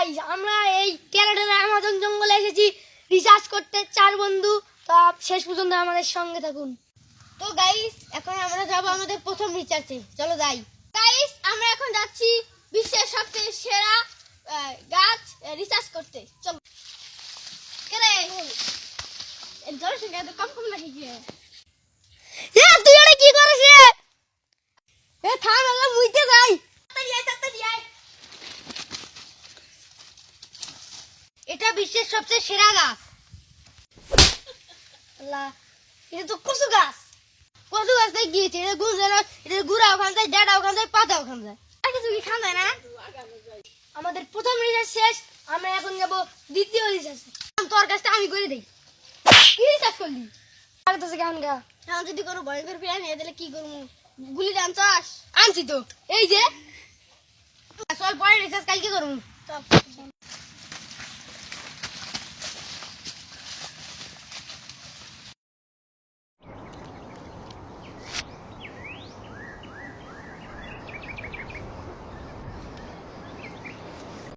Guys আমরা এই ক্যানাডার Amazon জঙ্গলে এসেছি রিসার্চ করতে, 4 বন্ধু। তো শেষ পর্যন্ত আমাদের সঙ্গে থাকুন। তো গাইস এখন আমরা যাব আমাদের প্রথম রিসার্চে, চলো যাই। গাইস আমরা এখন যাচ্ছি বিশ্বের সবচেয়ে সেরা গাছ রিসার্চ করতে, চলো। কেরে এর জনসংখ্যা এত কম নাকি? কি তুই এটা কি করিস রে? থাম, আমরা মুইতে যাই। তাড়াতাড়ি আয়। এটা বিশ্বের সবচেয়ে সেরা গাছ। আল্লাহ, এটা তো কচু গাছ। কত গাছ তাই গিয়েছে, এটা গুড়া ওখান যায়, ডাটা ওখান যায়, পাতা ওখান যায়, আর কিছু কি খান যায় না। আমাদের প্রথম রিসার্চ শেষ, আমরা এখন যাব দ্বিতীয় রিসার্চে। তোর কাজটা আমি করে দিই। কি রিসার্চ করলি? লাগতেছে কেমন গা? এখন যদি কোনো ভয়ঙ্কর প্রাণী নিয়ে তাহলে কি করবো? গুলি আনছাস? আনছি তো, এই যে। চল পরে রিসার্চ কালকে করবো। চল।